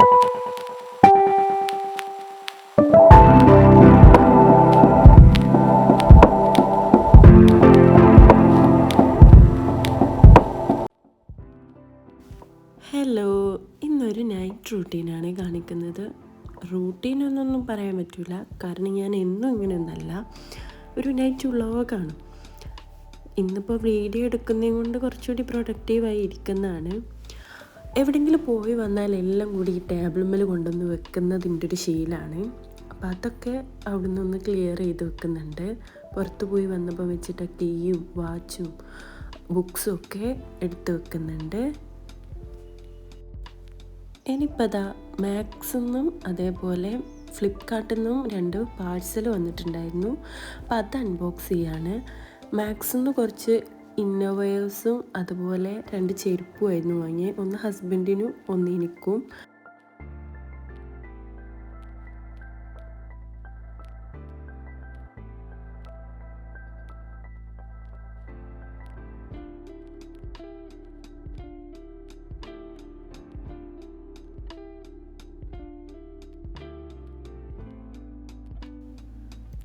Hello, ഇന്നൊരു night റൂട്ടീനാണ് കാണിക്കുന്നത്. റൂട്ടീനൊന്നും പറയാൻ പറ്റില്ല, കാരണം ഞാൻ എന്നും ഇങ്ങനെയൊന്നല്ല. ഒരു നൈറ്റ് വ്ളോഗാണ്. ഇന്നിപ്പോൾ വീഡിയോ എടുക്കുന്നതും കൊണ്ട് കുറച്ചുകൂടി പ്രൊഡക്റ്റീവായി ഇരിക്കുന്നതാണ്. എവിടെയെങ്കിലും പോയി വന്നാൽ എല്ലാം കൂടി ഈ ടേബിൾ മേൽ കൊണ്ടുവന്ന് വെക്കുന്നതിൻ്റെ ഒരു ശീലമാണ്. അപ്പം അതൊക്കെ അവിടെ നിന്നൊന്ന് ക്ലിയർ ചെയ്ത് വെക്കുന്നുണ്ട്. പുറത്ത് പോയി വന്നപ്പോൾ വെച്ചിട്ട് കീയും വാച്ചും ബുക്സും ഒക്കെ എടുത്ത് വെക്കുന്നുണ്ട്. ഇനിയിപ്പോൾ അതാ മാക്സിന്നും അതേപോലെ ഫ്ലിപ്കാർട്ടിൽ നിന്നും 2 പാഴ്സൽ വന്നിട്ടുണ്ടായിരുന്നു. അപ്പോൾ അത് അൺബോക്സ് ചെയ്യാണ്. മാക്സിന്ന് കുറച്ച് ഇന്നോവേഴ്സും അതുപോലെ 2 ചെരുപ്പുമായിരുന്നു വാങ്ങിയത്. ഒന്ന് ഹസ്ബൻഡിനും ഒന്ന് എനിക്കും.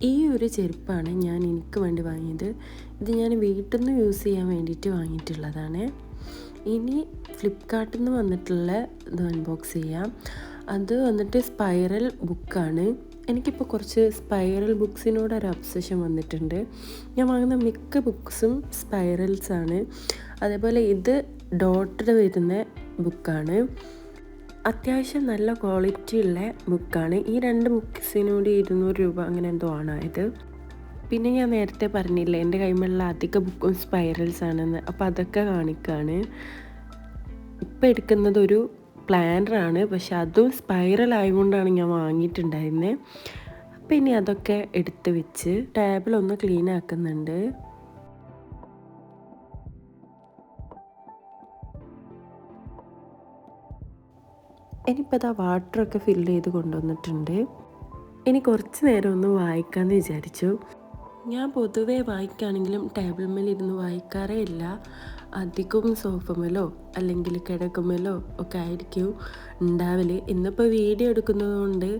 ഈ ഒരു ചെരുപ്പാണ് ഞാൻ എനിക്ക് വേണ്ടി വാങ്ങിയത്. ഇത് ഞാൻ വീട്ടിൽ നിന്ന് യൂസ് ചെയ്യാൻ വേണ്ടിയിട്ട് വാങ്ങിയിട്ടുള്ളതാണ്. ഇനി ഫ്ലിപ്കാർട്ടിൽ നിന്ന് വന്നിട്ടുള്ള ഇത് അൺബോക്സ് ചെയ്യാം. അത് വന്നിട്ട് സ്പൈറൽ ബുക്കാണ്. എനിക്കിപ്പോൾ കുറച്ച് സ്പൈറൽ ബുക്സിനോടൊരു ഒബ്സഷൻ വന്നിട്ടുണ്ട്. ഞാൻ വാങ്ങുന്ന മിക്ക ബുക്സും സ്പൈറൽസാണ്. അതേപോലെ ഇത് ഡോട്ടഡ് വരുന്ന ബുക്കാണ്. അത്യാവശ്യം നല്ല ക്വാളിറ്റി ഉള്ള ബുക്കാണ്. ഈ 2 ബുക്സിനോട് 200 രൂപ അങ്ങനെ എന്തോ ആണായത്. പിന്നെ ഞാൻ നേരത്തെ പറഞ്ഞില്ലേ എൻ്റെ കൈമുള്ള അധിക ബുക്കും സ്പൈറൽസ് ആണെന്ന്. അപ്പോൾ അതൊക്കെ കാണിക്കുകയാണ്. ഇപ്പോൾ എടുക്കുന്നത് ഒരു പ്ലാനറാണ്, പക്ഷെ അതും സ്പൈറൽ ആയതുകൊണ്ടാണ് ഞാൻ വാങ്ങിയിട്ടുണ്ടായിരുന്നത്. അപ്പോൾ ഇനി അതൊക്കെ എടുത്ത് വെച്ച് ടേബിളൊന്ന് ക്ലീൻ ആക്കുന്നുണ്ട്. ഇനിയിപ്പോൾ അതാ വാട്ടറൊക്കെ ഫില്ല് ചെയ്ത് കൊണ്ടുവന്നിട്ടുണ്ട്. ഇനി കുറച്ച് നേരം ഒന്ന് വായിക്കാമെന്ന് വിചാരിച്ചു. ഞാൻ പൊതുവേ വായിക്കുകയാണെങ്കിലും ടേബിൾ മേലിരുന്ന് വായിക്കാറേ ഇല്ല. അധികവും സോഫമേലോ അല്ലെങ്കിൽ കിടക്കുമേലോ ഒക്കെ ആയിരിക്കും ഉണ്ടാവല്. ഇന്നിപ്പോൾ വീഡിയോ എടുക്കുന്നത് കൊണ്ട്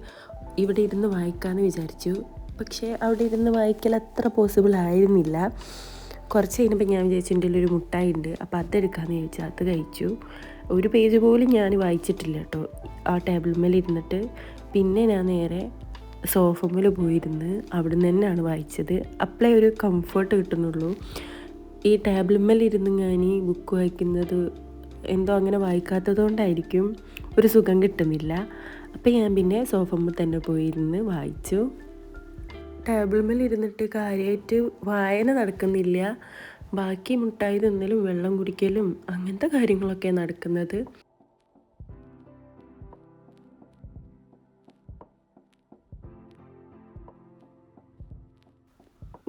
ഇവിടെ ഇരുന്ന് വായിക്കാമെന്ന് വിചാരിച്ചു. പക്ഷേ അവിടെ ഇരുന്ന് വായിക്കൽ അത്ര പോസിബിൾ ആയിരുന്നില്ല. കുറച്ച് കഴിഞ്ഞപ്പോൾ ഞാൻ വിചാരിച്ചു എൻ്റെ ഒരു മുട്ടായി ഉണ്ട്, അപ്പോൾ അതെടുക്കാമെന്ന് ചോദിച്ചു. അത് കഴിച്ചു. ഒരു പേജ് പോലും ഞാൻ വായിച്ചിട്ടില്ല കേട്ടോ ആ ടേബിൾ മേലിരുന്നിട്ട്. പിന്നെ ഞാൻ നേരെ സോഫമേൽ പോയിരുന്ന് അവിടെ നിന്ന് തന്നെയാണ് വായിച്ചത്. അപ്പോഴേ ഒരു കംഫർട്ട് കിട്ടുന്നുള്ളൂ. ഈ ടേബിൾ മേലിരുന്ന് ഞാൻ ഈ ബുക്ക് വായിക്കുന്നത് എന്തോ അങ്ങനെ വായിക്കാത്തത് കൊണ്ടായിരിക്കും ഒരു സുഖം കിട്ടുന്നില്ല. അപ്പോൾ ഞാൻ പിന്നെ സോഫമ്മ തന്നെ പോയിരുന്ന് വായിച്ചു. ടേബിൾ മേലിരുന്നിട്ട് കാര്യമായിട്ട് വായന നടക്കുന്നില്ല. ബാക്കി മുട്ടായി തിന്നലും വെള്ളം കുടിക്കലും അങ്ങനത്തെ കാര്യങ്ങളൊക്കെ നടക്കുന്നത്.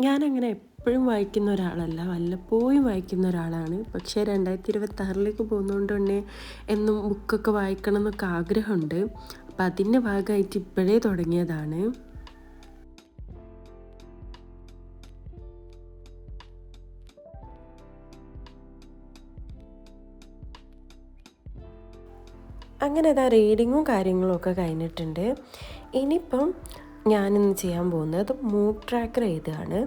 ഞാനങ്ങനെ എപ്പോഴും വായിക്കുന്ന ഒരാളല്ല, വല്ലപ്പോഴും വായിക്കുന്ന ഒരാളാണ്. പക്ഷേ 2026 പോകുന്നതുകൊണ്ട് തന്നെ എന്നും ബുക്കൊക്കെ വായിക്കണം എന്നൊക്കെ ആഗ്രഹമുണ്ട്. അപ്പം അതിൻ്റെ ഭാഗമായിട്ട് ഇപ്പോഴേ തുടങ്ങിയതാണ്. അങ്ങനെ അതാ റീഡിങ്ങും കാര്യങ്ങളും ഒക്കെ കഴിഞ്ഞിട്ടുണ്ട്. ഇനിയിപ്പം ഞാനിന്ന് ചെയ്യാൻ പോകുന്നത് മൂഡ് ട്രാക്കർ എഴുതുകയാണ്.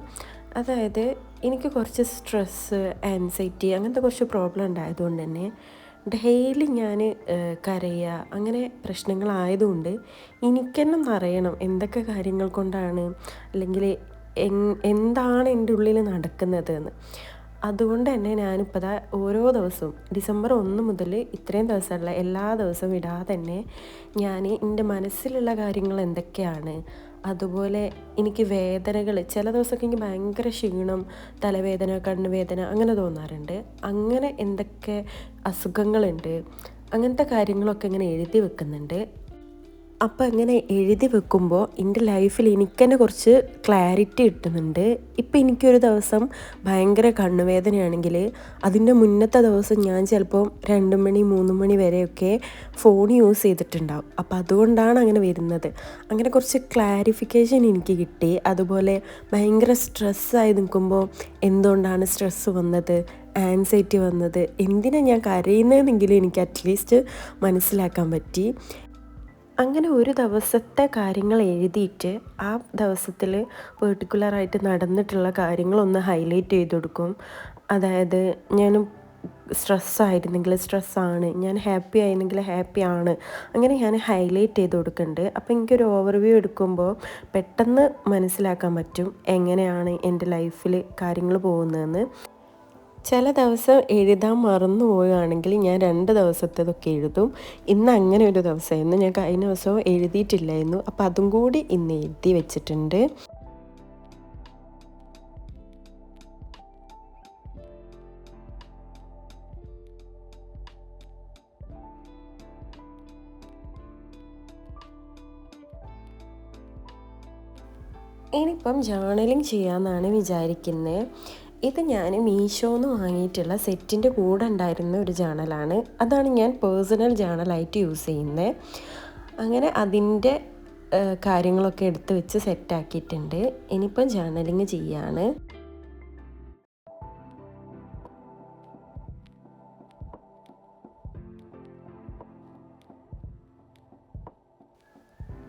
അതായത് എനിക്ക് കുറച്ച് സ്ട്രെസ്സ്, ആൻസൈറ്റി അങ്ങനത്തെ കുറച്ച് പ്രോബ്ലം ഉണ്ടായതുകൊണ്ട് തന്നെ ഡെയിലി ഞാൻ കരയുക അങ്ങനെ പ്രശ്നങ്ങളായതുകൊണ്ട് എനിക്ക് തന്നെ അറിയണം എന്തൊക്കെ കാര്യങ്ങൾ കൊണ്ടാണ് അല്ലെങ്കിൽ എന്താണ് എൻ്റെ ഉള്ളിൽ നടക്കുന്നത് എന്ന്. അതുകൊണ്ട് തന്നെ ഞാനിപ്പോൾ ദാ ഓരോ ദിവസവും ഡിസംബർ 1 മുതൽ ഇത്രയും ദിവസമുള്ള എല്ലാ ദിവസവും ഇടാതെ തന്നെ ഞാൻ എൻ്റെ മനസ്സിലുള്ള കാര്യങ്ങൾ എന്തൊക്കെയാണ്, അതുപോലെ എനിക്ക് വേദനകൾ ചില ദിവസമൊക്കെ എനിക്ക് ഭയങ്കര ക്ഷീണം, തലവേദന, കണ്ണുവേദന അങ്ങനെ തോന്നാറുണ്ട്. അങ്ങനെ എന്തൊക്കെ അസുഖങ്ങളുണ്ട് അങ്ങനത്തെ കാര്യങ്ങളൊക്കെ ഇങ്ങനെ എഴുതി വെക്കുന്നുണ്ട്. അപ്പോൾ ഇങ്ങനെ എഴുതി വെക്കുമ്പോൾ എൻ്റെ ലൈഫിൽ എനിക്ക് തന്നെ കുറച്ച് ക്ലാരിറ്റി കിട്ടുന്നുണ്ട്. ഇപ്പം എനിക്കൊരു ദിവസം ഭയങ്കര കണ്ണുവേദനയാണെങ്കിൽ അതിൻ്റെ മുന്നത്തെ ദിവസം ഞാൻ ചിലപ്പോൾ 2 മണി 3 മണി വരെയൊക്കെ ഫോൺ യൂസ് ചെയ്തിട്ടുണ്ടാവും. അപ്പോൾ അതുകൊണ്ടാണ് അങ്ങനെ വരുന്നത്. അങ്ങനെ കുറച്ച് ക്ലാരിഫിക്കേഷൻ എനിക്ക് കിട്ടി. അതുപോലെ ഭയങ്കര സ്ട്രെസ്സായി നിൽക്കുമ്പോൾ എന്തുകൊണ്ടാണ് സ്ട്രെസ്സ് വന്നത്, ആൻസൈറ്റി വന്നത്, എന്തിനാണ് ഞാൻ കരയുന്നതെന്നെങ്കിലും എനിക്ക് അറ്റ്ലീസ്റ്റ് മനസ്സിലാക്കാൻ പറ്റി. അങ്ങനെ ഒരു ദിവസത്തെ കാര്യങ്ങൾ എഴുതിയിട്ട് ആ ദിവസത്തിൽ പെർട്ടിക്കുലറായിട്ട് നടന്നിട്ടുള്ള കാര്യങ്ങളൊന്ന് ഹൈലൈറ്റ് ചെയ്ത് കൊടുക്കും. അതായത് ഞാൻ സ്ട്രെസ്സായിരുന്നെങ്കിൽ സ്ട്രെസ്സാണ്, ഞാൻ ഹാപ്പി ആയിരുന്നെങ്കിൽ ഹാപ്പിയാണ്, അങ്ങനെ ഞാൻ ഹൈലൈറ്റ് ചെയ്ത് കൊടുക്കുന്നുണ്ട്. അപ്പോൾ എനിക്കൊരു ഓവർവ്യൂ എടുക്കുമ്പോൾ പെട്ടെന്ന് മനസ്സിലാക്കാൻ പറ്റും എങ്ങനെയാണ് എൻ്റെ ലൈഫിൽ കാര്യങ്ങൾ പോകുന്നതെന്ന്. ചില ദിവസം എഴുതാൻ മറന്നു പോവുകയാണെങ്കിൽ ഞാൻ 2 ദിവസത്തേതൊക്കെ എഴുതും. ഇന്ന് അങ്ങനെ ഒരു ദിവസമായിരുന്നു. ഞാൻ കഴിഞ്ഞ ദിവസം എഴുതിയിട്ടില്ലായിരുന്നു. അപ്പോൾ അതും കൂടി ഇന്ന് എഴുതി വെച്ചിട്ടുണ്ട്. ഇനിയിപ്പം ജേർണലിങ് ചെയ്യാമെന്നാണ് വിചാരിക്കുന്നത്. ഇത് ഞാൻ മീഷോന്ന് വാങ്ങിയിട്ടുള്ള സെറ്റിൻ്റെ കൂടെ ഉണ്ടായിരുന്ന ഒരു ജേർണലാണ്. അതാണ് ഞാൻ പേഴ്സണൽ ജേർണലായിട്ട് യൂസ് ചെയ്യുന്നത്. അങ്ങനെ അതിൻ്റെ കാര്യങ്ങളൊക്കെ എടുത്ത് വെച്ച് സെറ്റാക്കിയിട്ടുണ്ട്. ഇനിയിപ്പം ജേർണലിങ് ചെയ്യാണ്.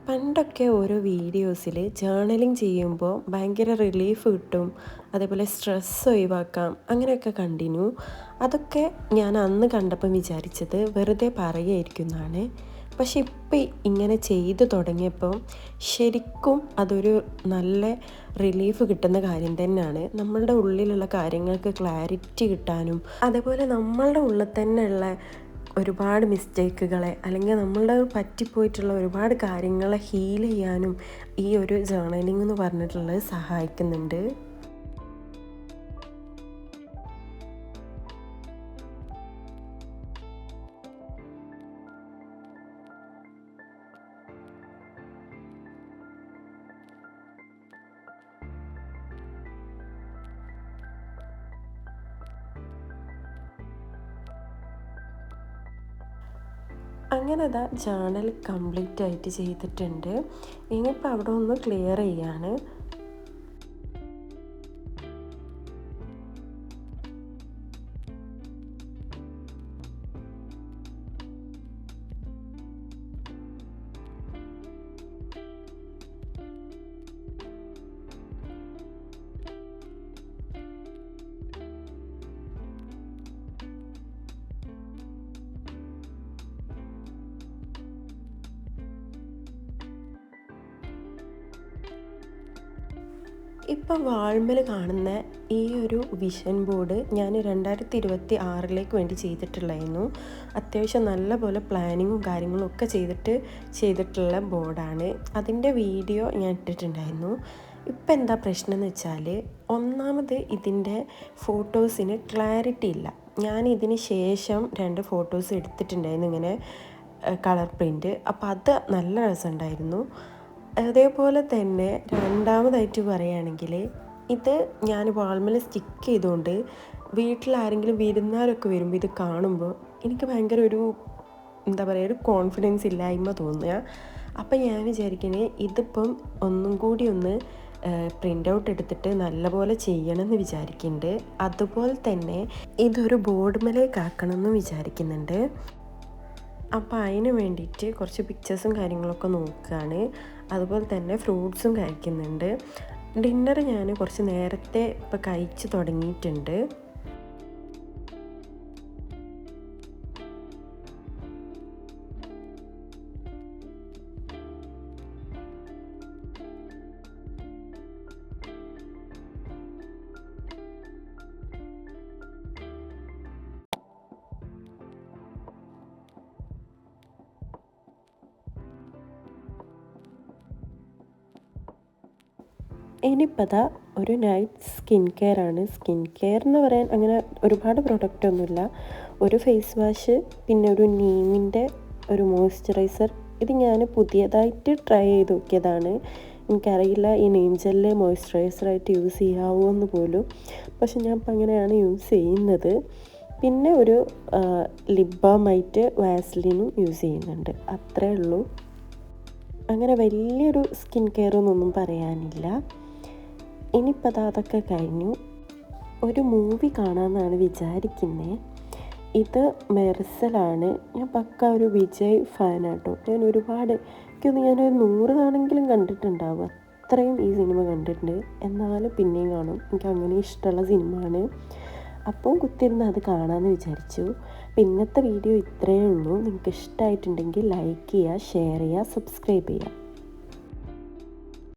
പണ്ടൊക്കെ ഓരോ വീഡിയോസിൽ ജേർണലിങ് ചെയ്യുമ്പോൾ ഭയങ്കര റിലീഫ് കിട്ടും, അതേപോലെ സ്ട്രെസ് ഒഴിവാക്കാം, അങ്ങനെയൊക്കെ കണ്ടിന്യൂ. അതൊക്കെ ഞാൻ അന്ന് കണ്ടപ്പം വിചാരിച്ചത് വെറുതെ പറയുമായിരിക്കും എന്നാണ്. പക്ഷെ ഇപ്പം ഇങ്ങനെ ചെയ്തു തുടങ്ങിയപ്പോൾ ശരിക്കും അതൊരു നല്ല റിലീഫ് കിട്ടുന്ന കാര്യം തന്നെയാണ്. നമ്മളുടെ ഉള്ളിലുള്ള കാര്യങ്ങൾക്ക് ക്ലാരിറ്റി കിട്ടാനും, അതേപോലെ നമ്മളുടെ ഉള്ളിൽ തന്നെയുള്ള ഒരുപാട് മിസ്റ്റേക്കുകളെ അല്ലെങ്കിൽ നമ്മളുടെ പറ്റിപ്പോയിട്ടുള്ള ഒരുപാട് കാര്യങ്ങളെ ഹീൽ ചെയ്യാനും ഈ ഒരു ജേർണലിംഗ് എന്ന് പറഞ്ഞിട്ടുള്ളത് സഹായിക്കുന്നുണ്ട്. അങ്ങനെ അതാ ജേർണൽ കംപ്ലീറ്റ് ആയിട്ട് ചെയ്തിട്ടുണ്ട്. ഇനിയിപ്പോൾ അവിടെ ഒന്ന് ക്ലിയർ ചെയ്യാണ്. ഇപ്പം വാൾമേൽ കാണുന്ന ഈ ഒരു വിഷൻ ബോർഡ് ഞാൻ 2026 വേണ്ടി ചെയ്തിട്ടുള്ളായിരുന്നു. അത്യാവശ്യം നല്ല പോലെ പ്ലാനിങ്ങും കാര്യങ്ങളും ഒക്കെ ചെയ്തിട്ടുള്ള ബോർഡാണ്. അതിൻ്റെ വീഡിയോ ഞാൻ ഇട്ടിട്ടുണ്ടായിരുന്നു. ഇപ്പം എന്താ പ്രശ്നം എന്ന് വെച്ചാൽ, ഒന്നാമത് ഇതിൻ്റെ ഫോട്ടോസിന് ക്ലാരിറ്റി ഇല്ല. ഞാൻ ഇതിന് ശേഷം 2 ഫോട്ടോസ് എടുത്തിട്ടുണ്ടായിരുന്നു ഇങ്ങനെ കളർ പ്രിൻറ്റ്. അപ്പോൾ അത് നല്ല രസമുണ്ടായിരുന്നു. അതേപോലെ തന്നെ രണ്ടാമതായിട്ട് പറയുകയാണെങ്കിൽ, ഇത് ഞാൻ വാൾമേൽ സ്റ്റിക്ക് ചെയ്തുകൊണ്ട് വീട്ടിലാരെങ്കിലും വിരുന്നാരൊക്കെ വരുമ്പോൾ ഇത് കാണുമ്പോൾ എനിക്ക് ഭയങ്കര ഒരു എന്താ പറയുക, ഒരു കോൺഫിഡൻസ് ഇല്ലായ്മ തോന്നുക. അപ്പം ഞാൻ വിചാരിക്കുന്നത് ഇതിപ്പം ഒന്നും കൂടി ഒന്ന് പ്രിൻ്റ് ഔട്ട് എടുത്തിട്ട് നല്ലപോലെ ചെയ്യണമെന്ന് വിചാരിക്കുന്നുണ്ട്. അതുപോലെ തന്നെ ഇതൊരു ബോർഡ് മേലേക്ക് ആക്കണമെന്ന് വിചാരിക്കുന്നുണ്ട്. അപ്പോൾ അതിന് വേണ്ടിയിട്ട് കുറച്ച് പിക്ചേഴ്സും കാര്യങ്ങളൊക്കെ നോക്കുകയാണ്. അതുപോലെ തന്നെ ഫ്രൂട്ട്സും കഴിക്കുന്നുണ്ട്. ഡിന്നർ ഞാൻ കുറച്ച് നേരത്തെ ഇപ്പോൾ കഴിച്ച് തുടങ്ങിയിട്ടുണ്ട്. ഇനിയിപ്പോൾ അതാ ഒരു നൈറ്റ് സ്കിൻ കെയർ ആണ്. സ്കിൻ കെയർ എന്ന് പറയാൻ അങ്ങനെ ഒരുപാട് പ്രൊഡക്റ്റ് ഒന്നുമില്ല. ഒരു ഫേസ് വാഷ്, പിന്നെ ഒരു നീമിൻ്റെ ഒരു മോയ്സ്ചറൈസർ. ഇത് ഞാൻ പുതിയതായിട്ട് ട്രൈ ചെയ്ത് നോക്കിയതാണ്. എനിക്കറിയില്ല ഈ നീം ജെല്ല് മോയ്സ്ചറൈസറായിട്ട് യൂസ് ചെയ്യാവോ എന്ന് പോലും. പക്ഷെ ഞാൻ ഇപ്പം അങ്ങനെയാണ് യൂസ് ചെയ്യുന്നത്. പിന്നെ ഒരു ലിപ് ബാമായിട്ട് വാസ്ലിനും യൂസ് ചെയ്യുന്നുണ്ട്. അത്രേ ഉള്ളൂ. അങ്ങനെ വലിയൊരു സ്കിൻ കെയർ എന്നൊന്നും പറയാനില്ല. ഇനിയിപ്പോൾ അതൊക്കെ കഴിഞ്ഞു. ഒരു മൂവി കാണാമെന്നാണ് വിചാരിക്കുന്നത്. ഇത് മെർസലാണ്. ഞാൻ പക്ക ഒരു വിജയ് ഫാനാട്ടോ. ഞാൻ ഒരുപാട് ഞാനൊരു 100 തവണയെങ്കിലും കണ്ടിട്ടുണ്ടാവും. അത്രയും ഈ സിനിമ കണ്ടിട്ടുണ്ട്. എന്നാലും പിന്നെയും കാണും. എനിക്ക് അങ്ങനെ ഇഷ്ടമുള്ള സിനിമയാണ്. അപ്പോൾ കുത്തിരുന്ന് അത് കാണാമെന്ന് വിചാരിച്ചു. അപ്പോൾ ഇന്നത്തെ വീഡിയോ ഇത്രയേ ഉള്ളൂ. നിങ്ങൾക്ക് ഇഷ്ടമായിട്ടുണ്ടെങ്കിൽ ലൈക്ക് ചെയ്യുക, ഷെയർ ചെയ്യുക, സബ്സ്ക്രൈബ് ചെയ്യുക.